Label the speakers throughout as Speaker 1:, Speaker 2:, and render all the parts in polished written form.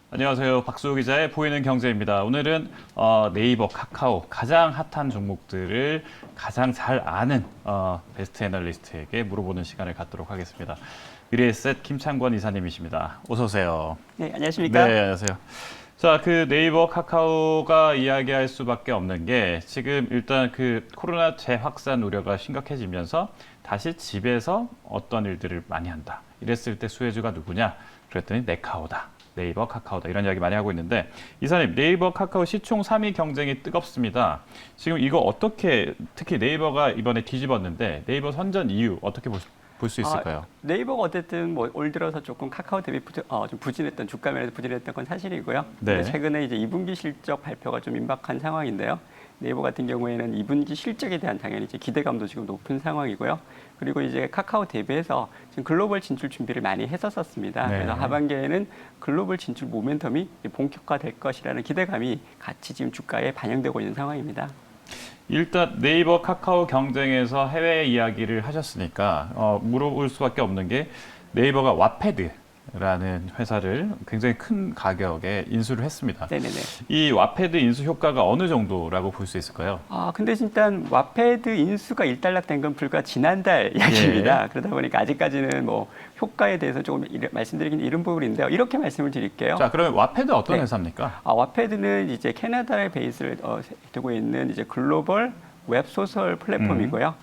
Speaker 1: 안녕하세요. 박수호 기자의 보이는 경제입니다. 오늘은 네이버, 카카오 가장 핫한 종목들을 가장 잘 아는 베스트 애널리스트에게 물어보는 시간을 갖도록 하겠습니다. 미래에셋 김창권 이사님이십니다. 어서 오세요.
Speaker 2: 네, 안녕하십니까?
Speaker 1: 네, 안녕하세요. 자, 그 네이버, 카카오가 이야기할 수밖에 없는 게 지금 일단 그 코로나 재확산 우려가 심각해지면서 다시 집에서 어떤 일들을 많이 한다. 이랬을 때 수혜주가 누구냐? 그랬더니 네카오다. 네이버, 카카오다. 이런 이야기 많이 하고 있는데 이사님, 네이버, 카카오 시총 3위 경쟁이 뜨겁습니다. 지금 이거 어떻게, 특히 네이버가 이번에 뒤집었는데 네이버 선전 이유 어떻게 볼 수 있을까요?
Speaker 2: 네이버가 어쨌든 뭐 올 들어서 조금 카카오 대비 좀 부진했던 주가 면에서 부진했던 건 사실이고요.
Speaker 1: 네.
Speaker 2: 최근에 이제 2분기 실적 발표가 좀 임박한 상황인데요. 네이버 같은 경우에는 2분기 실적에 대한 당연히 이제 기대감도 지금 높은 상황이고요. 그리고 이제 카카오 대비해서 지금 글로벌 진출 준비를 많이 했었습니다.
Speaker 1: 네.
Speaker 2: 그래서 하반기에는 글로벌 진출 모멘텀이 본격화될 것이라는 기대감이 같이 지금 주가에 반영되고 있는 상황입니다.
Speaker 1: 일단 네이버, 카카오 경쟁에서 해외 이야기를 하셨으니까 물어볼 수밖에 없는 게 네이버가 와패드라는 회사를 굉장히 큰 가격에 인수를 했습니다.
Speaker 2: 네네네.
Speaker 1: 이 와패드 인수 효과가 어느 정도라고 볼 수 있을까요?
Speaker 2: 근데 일단 와패드 인수가 일단락된 건 불과 지난달 이야기입니다. 그러다 보니까 아직까지는 뭐 효과에 대해서 조금 말씀드리긴 이른 부분인데요. 이렇게 말씀을 드릴게요.
Speaker 1: 자, 그러면 와패드 어떤
Speaker 2: 네.
Speaker 1: 회사입니까?
Speaker 2: 와패드는 이제 캐나다에 베이스를 두고 있는 이제 글로벌 웹소설 플랫폼이고요.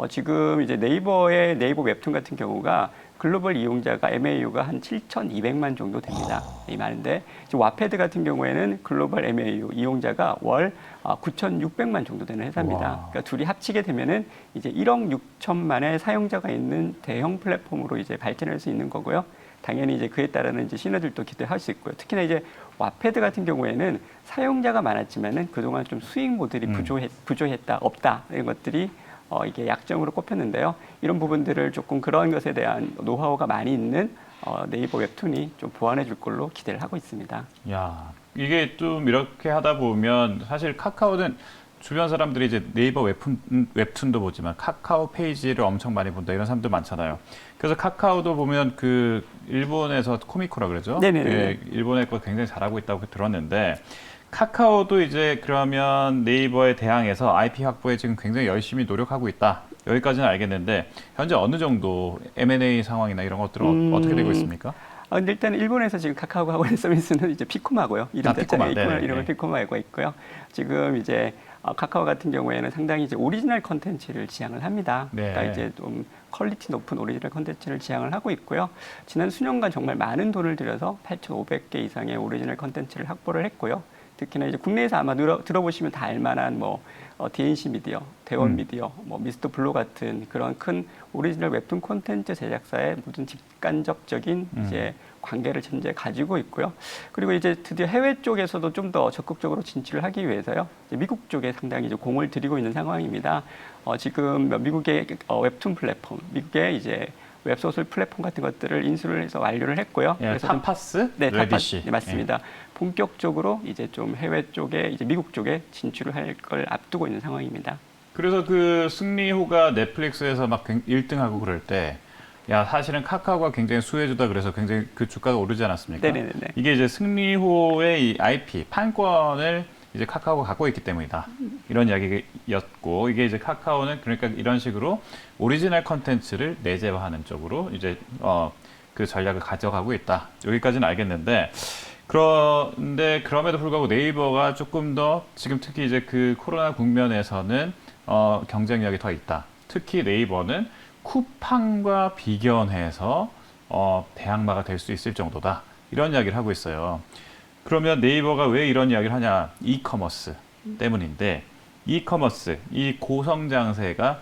Speaker 2: 지금 이제 네이버의 네이버 웹툰 같은 경우가 글로벌 이용자가 MAU가 한 7,200만 정도 됩니다. 이 많은데 지금 와패드 같은 경우에는 글로벌 MAU 이용자가 월 9,600만 정도 되는 회사입니다. 그러니까 둘이 합치게 되면은 이제 1억 6천만의 사용자가 있는 대형 플랫폼으로 이제 발전할 수 있는 거고요. 당연히 이제 그에 따르는 이제 시너지도 기대할 수 있고요. 특히나 이제 와패드 같은 경우에는 사용자가 많았지만은 그동안 좀 수익 모델이 부족했다, 없다 이런 것들이 이게 약점으로 꼽혔는데요. 이런 부분들을 조금 그런 것에 대한 노하우가 많이 있는 네이버 웹툰이 좀 보완해 줄 걸로 기대를 하고 있습니다.
Speaker 1: 야, 이게 좀 이렇게 하다 보면 사실 카카오는 주변 사람들이 이제 네이버 웹툰도 보지만 카카오 페이지를 엄청 많이 본다 이런 사람들 많잖아요. 그래서 카카오도 보면 그 일본에서 코미코라 그러죠?
Speaker 2: 네네네.
Speaker 1: 예, 일본의 거 굉장히 잘하고 있다고 들었는데 카카오도 이제 그러면 네이버에 대항해서 IP 확보에 지금 굉장히 열심히 노력하고 있다. 여기까지는 알겠는데 현재 어느 정도 M&A 상황이나 이런 것들은 어떻게 되고 있습니까?
Speaker 2: 근데 일단 일본에서 지금 카카오가 하고 있는 서비스는 이제 피코마고요. 이름 자체가
Speaker 1: 피코마.
Speaker 2: 이름을 피코마고 있고요. 지금 이제 카카오 같은 경우에는 상당히 이제 오리지널 컨텐츠를 지향을 합니다.
Speaker 1: 네.
Speaker 2: 그러니까 이제 좀 퀄리티 높은 오리지널 컨텐츠를 지향을 하고 있고요. 지난 수년간 정말 많은 돈을 들여서 8,500개 이상의 오리지널 컨텐츠를 확보를 했고요. 특히나 이제 국내에서 아마 들어보시면 다 알만한 뭐 DNC 미디어, 대원 미디어, 뭐 미스터 블루 같은 그런 큰 오리지널 웹툰 콘텐츠 제작사의 모든 직간접적인 이제 관계를 현재 가지고 있고요. 그리고 이제 드디어 해외 쪽에서도 좀 더 적극적으로 진출을 하기 위해서요. 이제 미국 쪽에 상당히 이제 공을 들이고 있는 상황입니다. 지금 미국의 웹툰 플랫폼, 미국의 이제 웹소설 플랫폼 같은 것들을 인수를 해서 완료를 했고요.
Speaker 1: 예,
Speaker 2: 그래서
Speaker 1: 타파스,
Speaker 2: 네,
Speaker 1: 레디시.
Speaker 2: 네, 맞습니다. 본격적으로 이제 좀 해외 쪽에 이제 미국 쪽에 진출을 할 걸 앞두고 있는 상황입니다.
Speaker 1: 그래서 그 승리호가 넷플릭스에서 막 1등하고 그럴 때, 야, 사실은 카카오가 굉장히 수혜주다 그래서 굉장히 그 주가가 오르지 않았습니까?
Speaker 2: 네네네.
Speaker 1: 이게 이제 승리호의 이 IP, 판권을 이제 카카오가 갖고 있기 때문이다. 이런 이야기였고, 이게 이제 카카오는 그러니까 이런 식으로 오리지널 컨텐츠를 내재화하는 쪽으로 이제, 그 전략을 가져가고 있다. 여기까지는 알겠는데, 그런데 그럼에도 불구하고 네이버가 조금 더 지금 특히 이제 그 코로나 국면에서는 경쟁력이 더 있다. 특히 네이버는 쿠팡과 비견해서 대항마가 될 수 있을 정도다. 이런 이야기를 하고 있어요. 그러면 네이버가 왜 이런 이야기를 하냐? 이커머스 때문인데 이커머스, 이 고성장세가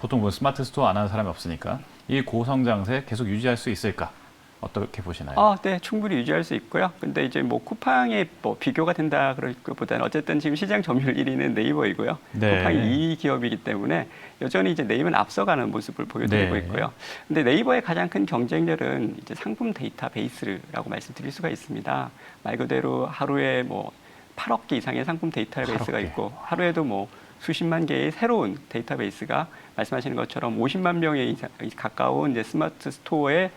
Speaker 1: 보통 뭐 스마트 스토어 안 하는 사람이 없으니까 이 고성장세 계속 유지할 수 있을까? 어떻게 보시나요?
Speaker 2: 네, 충분히 유지할 수 있고요. 근데 이제 뭐 쿠팡에 뭐 비교가 된다 그럴 것보다는 어쨌든 지금 시장 점유율 1위는 네이버이고요.
Speaker 1: 네.
Speaker 2: 쿠팡이 2위 기업이기 때문에 여전히 이제 네이버는 앞서가는 모습을 보여드리고
Speaker 1: 네.
Speaker 2: 있고요. 근데 네이버의 가장 큰 경쟁력은 이제 상품 데이터베이스라고 말씀드릴 수가 있습니다. 말 그대로 하루에 뭐 8억 개 이상의 상품 데이터베이스가
Speaker 1: 8억 개.
Speaker 2: 있고 하루에도 뭐 수십만 개의 새로운 데이터베이스가 말씀하시는 것처럼 50만 명에 가까운 이제 스마트 스토어의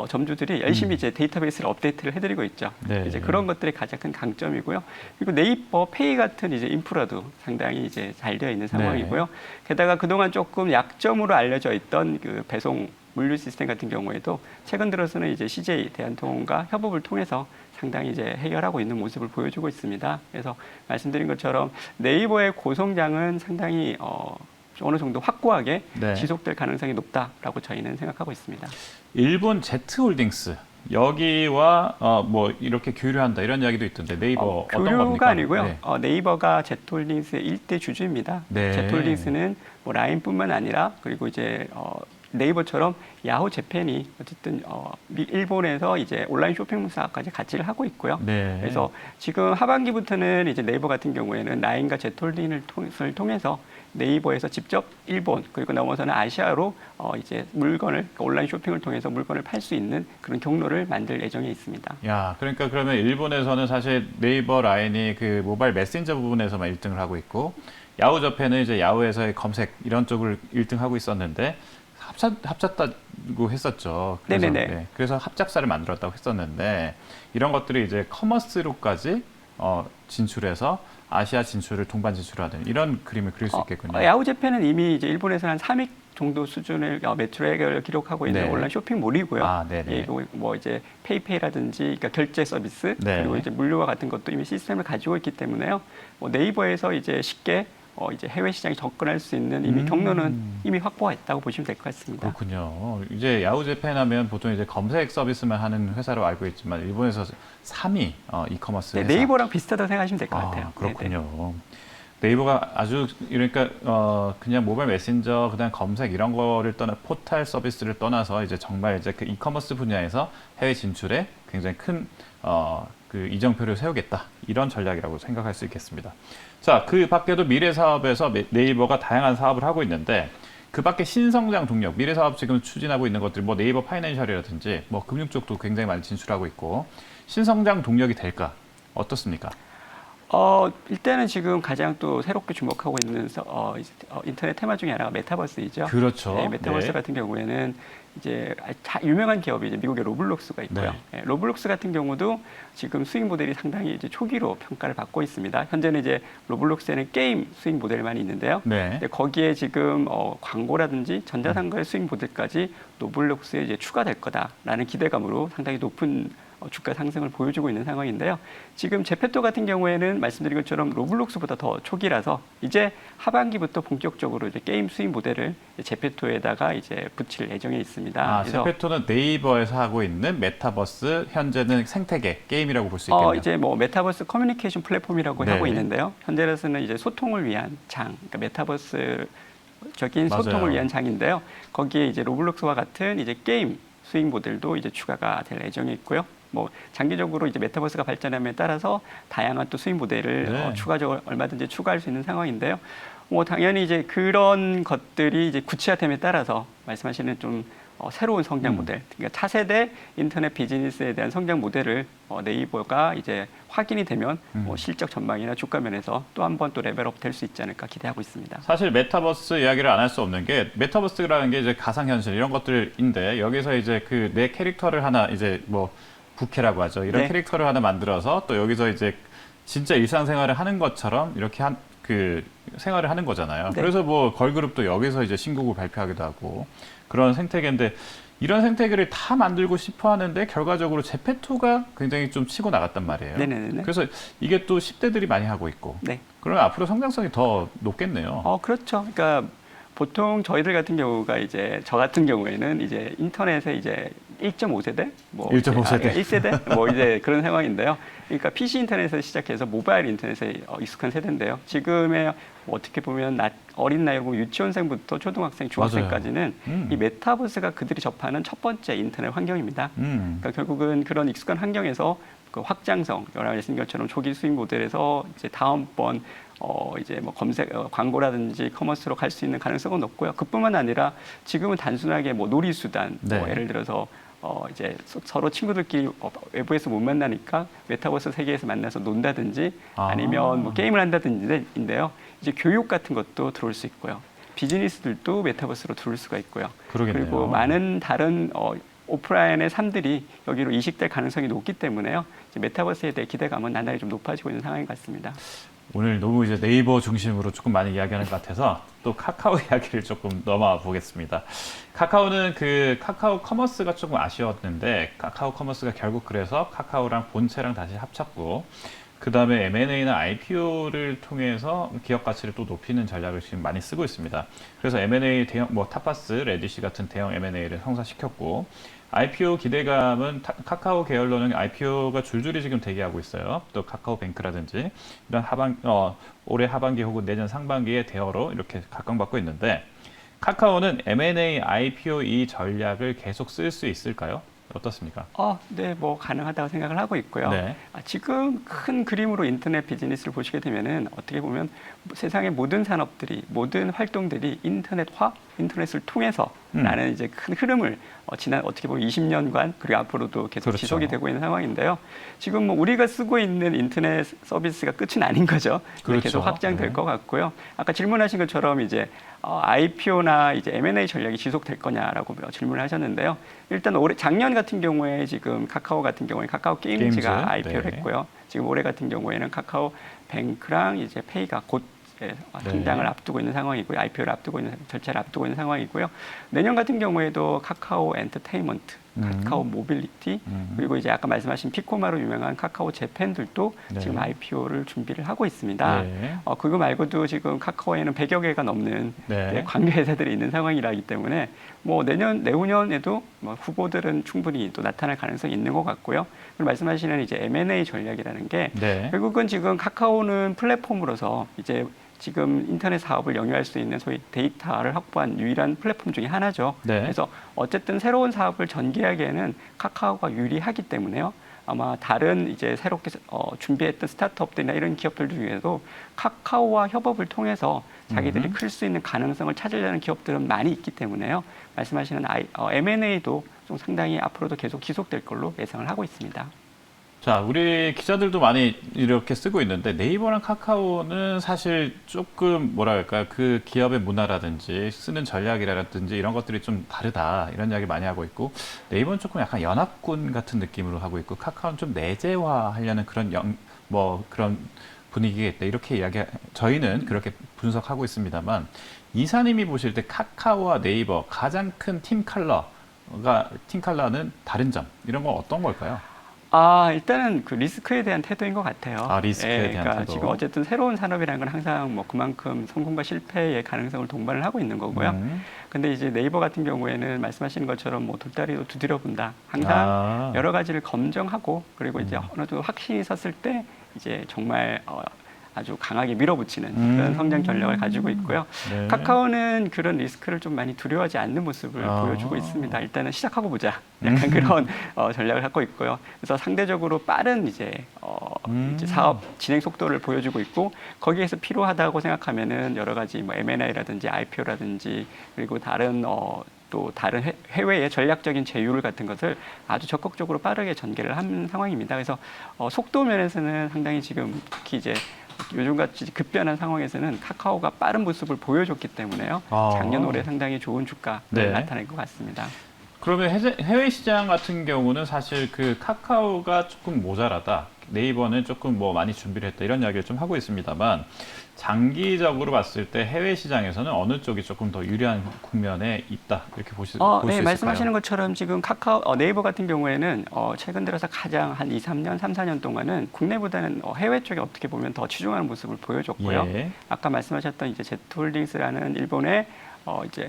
Speaker 2: 점주들이 열심히 이제 데이터베이스를 업데이트를 해드리고 있죠.
Speaker 1: 네.
Speaker 2: 이제 그런 것들이 가장 큰 강점이고요. 그리고 네이버 페이 같은 이제 인프라도 상당히 이제 잘 되어 있는 상황이고요. 게다가 그동안 조금 약점으로 알려져 있던 그 배송 물류 시스템 같은 경우에도 최근 들어서는 이제 CJ 대한통운과 협업을 통해서 상당히 이제 해결하고 있는 모습을 보여주고 있습니다. 그래서 말씀드린 것처럼 네이버의 고성장은 상당히 어느 정도 확고하게
Speaker 1: 네.
Speaker 2: 지속될 가능성이 높다라고 저희는 생각하고 있습니다.
Speaker 1: 일본 Z홀딩스 여기와 뭐 이렇게 교류한다 이런 이야기도 있던데 네이버 어떤 겁니까?
Speaker 2: 교류가 아니고요.
Speaker 1: 네.
Speaker 2: 네이버가 Z홀딩스의 일대 주주입니다.
Speaker 1: 네.
Speaker 2: Z홀딩스는 뭐 라인뿐만 아니라 그리고 이제 네이버처럼 야후 재팬이 어쨌든 일본에서 이제 온라인 쇼핑몰 사업까지 같이를 하고 있고요.
Speaker 1: 네.
Speaker 2: 그래서 지금 하반기부터는 이제 네이버 같은 경우에는 라인과 Z홀딩을 통해서 네이버에서 직접 일본 그리고 넘어서는 아시아로 이제 물건을 온라인 쇼핑을 통해서 물건을 팔 수 있는 그런 경로를 만들 예정에 있습니다.
Speaker 1: 야, 그러니까 그러면 일본에서는 사실 네이버 라인이 그 모바일 메신저 부분에서만 1등을 하고 있고 야후 저팬은 이제 야후에서의 검색 이런 쪽을 1등하고 있었는데 합쳤다고 했었죠. 그래서,
Speaker 2: 네네네.
Speaker 1: 네, 그래서 합작사를 만들었다고 했었는데 이런 것들이 이제 커머스로까지 진출해서 아시아 진출을 동반 진출하는 이런 그림을 그릴 수 있겠군요.
Speaker 2: 야후 재팬은 이미 이제 일본에서 한 3위 정도 수준을 매출액을 기록하고 있는
Speaker 1: 네.
Speaker 2: 온라인 쇼핑몰이고요.
Speaker 1: 아, 네네.
Speaker 2: 예, 뭐 이제 페이페이라든지 그러니까 결제 서비스
Speaker 1: 네.
Speaker 2: 그리고 이제 물류와 같은 것도 이미 시스템을 가지고 있기 때문에요. 뭐 네이버에서 이제 쉽게 이제 해외 시장에 접근할 수 있는 이미 경로는 이미 확보했다고 보시면 될 것 같습니다.
Speaker 1: 그렇군요. 이제 야후 재팬 하면 보통 이제 검색 서비스만 하는 회사로 알고 있지만 일본에서 3위 이커머스
Speaker 2: 네,
Speaker 1: 회사.
Speaker 2: 네이버랑 비슷하다고 생각하시면 될 것 같아요.
Speaker 1: 그렇군요. 네이버가 아주 그러니까 그냥 모바일 메신저 그다음 검색 이런 거를 떠나 포털 서비스를 떠나서 이제 정말 이제 그 이커머스 분야에서 해외 진출에 굉장히 큰 그 이정표를 세우겠다 이런 전략이라고 생각할 수 있겠습니다. 자, 그 밖에도 미래 사업에서 네이버가 다양한 사업을 하고 있는데 그 밖에 신성장 동력, 미래 사업 지금 추진하고 있는 것들 뭐 네이버 파이낸셜이라든지 뭐 금융 쪽도 굉장히 많이 진출하고 있고 신성장 동력이 될까? 어떻습니까?
Speaker 2: 일단은 지금 가장 또 새롭게 주목하고 있는 인터넷 테마 중에 하나가 메타버스이죠.
Speaker 1: 그렇죠.
Speaker 2: 네, 메타버스
Speaker 1: 네.
Speaker 2: 같은 경우에는 이제 유명한 기업이 이제 미국의 로블록스가 있고요.
Speaker 1: 네.
Speaker 2: 네, 로블록스 같은 경우도 지금 수익 모델이 상당히 이제 초기로 평가를 받고 있습니다. 현재는 이제 로블록스에는 게임 수익 모델만 있는데요.
Speaker 1: 네.
Speaker 2: 근데 거기에 지금 광고라든지 전자상거래 수익 모델까지 로블록스에 이제 추가될 거다라는 기대감으로 상당히 높은 주가 상승을 보여주고 있는 상황인데요. 지금 제페토 같은 경우에는 말씀드린 것처럼 로블록스보다 더 초기라서 이제 하반기부터 본격적으로 이제 게임 수익 모델을 제페토에다가 이제 붙일 예정에 있습니다.
Speaker 1: 그래서 제페토는 네이버에서 하고 있는 메타버스 현재는 생태계 게임이라고 볼 수 있겠네요.
Speaker 2: 이제 뭐 메타버스 커뮤니케이션 플랫폼이라고
Speaker 1: 네.
Speaker 2: 하고 있는데요. 현재로서는 이제 소통을 위한 장, 그러니까 메타버스적인
Speaker 1: 맞아요.
Speaker 2: 소통을 위한 장인데요. 거기에 이제 로블록스와 같은 이제 게임 수익 모델도 이제 추가가 될 예정에 있고요. 뭐 장기적으로 이제 메타버스가 발전함에 따라서 다양한 또 수익 모델을
Speaker 1: 네.
Speaker 2: 추가적으로 얼마든지 추가할 수 있는 상황인데요. 뭐 당연히 이제 그런 것들이 이제 구체화됨에 따라서 말씀하시는 좀 새로운 성장 모델, 그러니까 차세대 인터넷 비즈니스에 대한 성장 모델을 네이버가 이제 확인이 되면 뭐 실적 전망이나 주가 면에서 또 한 번 또 레벨업 될 수 있지 않을까 기대하고 있습니다.
Speaker 1: 사실 메타버스 이야기를 안 할 수 없는 게 메타버스라는 게 이제 가상현실 이런 것들인데 여기서 이제 그 내 캐릭터를 하나 이제 뭐 부캐라고 하죠. 이런
Speaker 2: 네.
Speaker 1: 캐릭터를 하나 만들어서 또 여기서 이제 진짜 일상생활을 하는 것처럼 이렇게 그 생활을 하는 거잖아요.
Speaker 2: 네.
Speaker 1: 그래서 뭐 걸그룹도 여기서 이제 신곡을 발표하기도 하고 그런 생태계인데 이런 생태계를 다 만들고 싶어 하는데 결과적으로 제페토가 굉장히 좀 치고 나갔단 말이에요.
Speaker 2: 네네네.
Speaker 1: 그래서 이게 또 10대들이 많이 하고 있고
Speaker 2: 네.
Speaker 1: 그러면 앞으로 성장성이 더 높겠네요.
Speaker 2: 그렇죠. 그러니까 보통 저희들 같은 경우가 이제 저 같은 경우에는 이제 인터넷에 이제 1.5세대, 뭐
Speaker 1: 1.5세대.
Speaker 2: 1세대, 뭐 이제 그런 상황인데요. 그러니까 PC 인터넷에서 시작해서 모바일 인터넷에 익숙한 세대인데요. 지금의 어떻게 보면 어린 나이로 유치원생부터 초등학생, 중학생까지는 이 메타버스가 그들이 접하는 첫 번째 인터넷 환경입니다. 그러니까 결국은 그런 익숙한 환경에서 그 확장성, 여러 말씀인 것처럼 초기 수익 모델에서 이제 다음번 이제 뭐 검색, 광고라든지 커머스로 갈 수 있는 가능성은 높고요. 그뿐만 아니라 지금은 단순하게 뭐 놀이수단,
Speaker 1: 네.
Speaker 2: 뭐 예를 들어서 이제 서로 친구들끼리 외부에서 못 만나니까 메타버스 세계에서 만나서 논다든지 아니면 뭐 게임을 한다든지인데요. 이제 교육 같은 것도 들어올 수 있고요. 비즈니스들도 메타버스로 들어올 수가 있고요.
Speaker 1: 그러겠네요.
Speaker 2: 그리고 많은 다른 오프라인의 삶들이 여기로 이식될 가능성이 높기 때문에요. 이제 메타버스에 대해 기대감은 나날이 좀 높아지고 있는 상황인 것 같습니다.
Speaker 1: 오늘 너무 이제 네이버 중심으로 조금 많이 이야기하는 것 같아서 또 카카오 이야기를 조금 넘어가 보겠습니다. 카카오는 그 카카오 커머스가 조금 아쉬웠는데 카카오 커머스가 결국 그래서 카카오랑 본체랑 다시 합쳤고 그 다음에 M&A나 IPO를 통해서 기업 가치를 또 높이는 전략을 지금 많이 쓰고 있습니다. 그래서 M&A 대형, 뭐 타파스, 레디시 같은 대형 M&A를 성사시켰고 IPO 기대감은 카카오 계열로는 IPO가 줄줄이 지금 대기하고 있어요. 또 카카오뱅크라든지 이런 올해 하반기 혹은 내년 상반기에 대여로 이렇게 각광받고 있는데 카카오는 M&A, IPO 이 전략을 계속 쓸 수 있을까요? 어떻습니까?
Speaker 2: 네, 뭐 가능하다고 생각을 하고 있고요.
Speaker 1: 네.
Speaker 2: 지금 큰 그림으로 인터넷 비즈니스를 보시게 되면은 어떻게 보면 세상의 모든 산업들이 모든 활동들이 인터넷을 통해서 라는 이제 큰 흐름을 지난 어떻게 보면 20년간 그리고 앞으로도 계속
Speaker 1: 그렇죠.
Speaker 2: 지속이 되고 있는 상황인데요. 지금 뭐 우리가 쓰고 있는 인터넷 서비스가 끝은 아닌 거죠.
Speaker 1: 그렇죠.
Speaker 2: 계속 확장될 것 같고요. 아까 질문하신 것처럼 이제 IPO나 이제 M&A 전략이 지속될 거냐라고 질문을 하셨는데요. 일단 작년 같은 경우에 지금 카카오 같은 경우에 카카오 게임즈가 IPO를 했고요. 지금 올해 같은 경우에는 카카오 뱅크랑 이제 페이가 곧 등장을 앞두고 있는 상황이고요. IPO를 앞두고 있는 절차를 앞두고 있는 상황이고요. 내년 같은 경우에도 카카오 엔터테인먼트, 카카오 모빌리티 그리고 이제 아까 말씀하신 피코마로 유명한 카카오 재팬들도 지금 IPO를 준비를 하고 있습니다. 그거 말고도 지금 카카오에는 100여 개가 넘는 관계 회사들이 있는 상황이라기 때문에 뭐 내후년에도 뭐 후보들은 충분히 또 나타날 가능성이 있는 것 같고요. 그리고 말씀하시는 이제 M&A 전략이라는 게 결국은 지금 카카오는 플랫폼으로서 이제 지금 인터넷 사업을 영위할 수 있는 소위 데이터를 확보한 유일한 플랫폼 중에 하나죠. 그래서 어쨌든 새로운 사업을 전개하기에는 카카오가 유리하기 때문에요. 아마 다른 이제 새롭게 준비했던 스타트업들이나 이런 기업들 중에도 카카오와 협업을 통해서 자기들이 클 수 있는 가능성을 찾으려는 기업들은 많이 있기 때문에요. 말씀하시는 M&A도 좀 상당히 앞으로도 계속 지속될 걸로 예상을 하고 있습니다.
Speaker 1: 자, 우리 기자들도 많이 이렇게 쓰고 있는데 네이버랑 카카오는 사실 조금 뭐랄까요, 그 기업의 문화라든지 쓰는 전략이라든지 이런 것들이 좀 다르다 이런 이야기 많이 하고 있고 네이버는 조금 약간 연합군 같은 느낌으로 하고 있고 카카오는 좀 내재화하려는 그런 그런 분위기겠다 이렇게 저희는 그렇게 분석하고 있습니다만 이사님이 보실 때 카카오와 네이버 가장 큰 팀 컬러는 다른 점 이런 건 어떤 걸까요?
Speaker 2: 일단은 그 리스크에 대한 태도인 것 같아요.
Speaker 1: 리스크에 대한 태도.
Speaker 2: 지금 어쨌든 새로운 산업이라는 건 항상 뭐 그만큼 성공과 실패의 가능성을 동반을 하고 있는 거고요. 근데 이제 네이버 같은 경우에는 말씀하시는 것처럼 뭐 돌다리도 두드려 본다. 항상 여러 가지를 검증하고 그리고 이제 어느 정도 확신이 섰을 때 이제 정말 아주 강하게 밀어붙이는 그런 성장 전략을 가지고 있고요. 카카오는 그런 리스크를 좀 많이 두려워하지 않는 모습을 보여주고 있습니다. 일단은 시작하고 보자. 약간 그런 전략을 갖고 있고요. 그래서 상대적으로 빠른 이제 사업 진행 속도를 보여주고 있고 거기에서 필요하다고 생각하면은 여러 가지 뭐 M&A라든지 IPO라든지 그리고 또 다른 해외의 전략적인 제휴를 같은 것을 아주 적극적으로 빠르게 전개를 한 상황입니다. 그래서 속도 면에서는 상당히 지금 특히 이제 요즘같이 급변한 상황에서는 카카오가 빠른 모습을 보여줬기 때문에요. 작년 올해 상당히 좋은 주가가 나타날 것 같습니다.
Speaker 1: 그러면 해외 시장 같은 경우는 사실 그 카카오가 조금 모자라다. 네이버는 조금 뭐 많이 준비를 했다. 이런 이야기를 좀 하고 있습니다만 장기적으로 봤을 때 해외 시장에서는 어느 쪽이 조금 더 유리한 국면에 있다. 이렇게 볼 수 있을까요?
Speaker 2: 말씀하시는 것처럼 지금 네이버 같은 경우에는 최근 들어서 가장 한 3, 4년 동안은 국내보다는 해외 쪽에 어떻게 보면 더 치중하는 모습을 보여줬고요. 아까 말씀하셨던 이제 제트홀딩스라는 일본의 이제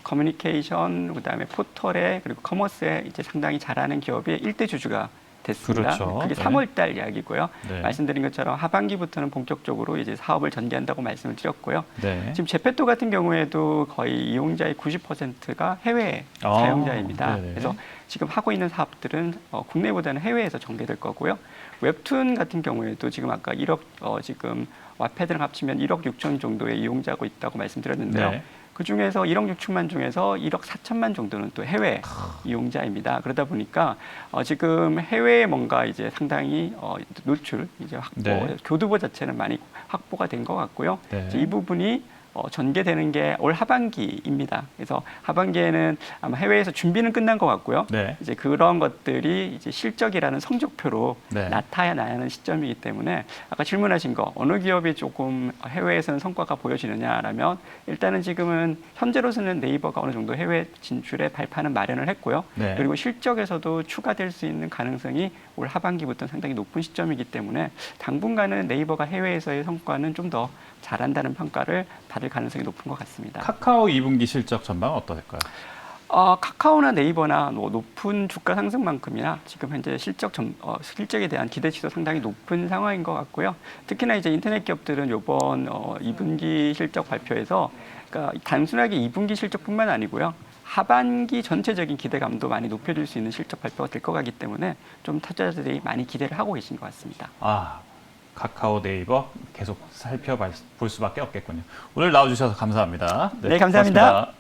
Speaker 2: 커뮤니케이션 그다음에 포털에 그리고 커머스에 이제 상당히 잘하는 기업의 일대 주주가 됐습니다. 그게 3월달 이야기고요. 말씀드린 것처럼 하반기부터는 본격적으로 이제 사업을 전개한다고 말씀을 드렸고요. 지금 제페토 같은 경우에도 거의 이용자의 90%가 해외 사용자입니다. 그래서 지금 하고 있는 사업들은 국내보다는 해외에서 전개될 거고요. 웹툰 같은 경우에도 지금 아까 1억 지금 와패드랑 합치면 1억 6천 정도의 이용자가 있다고 말씀드렸는데요. 그 중에서 1억 6천만 중에서 1억 4천만 정도는 또 해외 이용자입니다. 그러다 보니까 지금 해외에 뭔가 이제 상당히 노출 이제 확보,
Speaker 1: 네.
Speaker 2: 교두보 자체는 많이 확보가 된 것 같고요.
Speaker 1: 네.
Speaker 2: 이제 이 부분이 전개되는 게 올 하반기입니다. 그래서 하반기에는 아마 해외에서 준비는 끝난 것 같고요.
Speaker 1: 네.
Speaker 2: 이제 그런 것들이 이제 실적이라는 성적표로
Speaker 1: 네.
Speaker 2: 나타나야 하는 시점이기 때문에 아까 질문하신 거 어느 기업이 조금 해외에서는 성과가 보여지느냐라면 일단은 지금은 현재로서는 네이버가 어느 정도 해외 진출의 발판은 마련을 했고요.
Speaker 1: 네.
Speaker 2: 그리고 실적에서도 추가될 수 있는 가능성이 올 하반기부터 상당히 높은 시점이기 때문에 당분간은 네이버가 해외에서의 성과는 좀 더 잘한다는 평가를 받을 가능성이 높은 것 같습니다.
Speaker 1: 카카오 2분기 실적 전망은 어떨까요?
Speaker 2: 카카오나 네이버나 높은 주가 상승만큼이나 지금 현재 실적에 대한 기대치도 상당히 높은 상황인 것 같고요. 특히나 이제 인터넷 기업들은 이번 2분기 실적 발표에서 그러니까 단순하게 2분기 실적뿐만 아니고요. 하반기 전체적인 기대감도 많이 높여줄 수 있는 실적 발표가 될 것 같기 때문에 좀 투자자들이 많이 기대를 하고 계신 것 같습니다.
Speaker 1: 카카오, 네이버 계속 살펴볼 수밖에 없겠군요. 오늘 나와주셔서 감사합니다.
Speaker 2: 네, 감사합니다.
Speaker 1: 고맙습니다.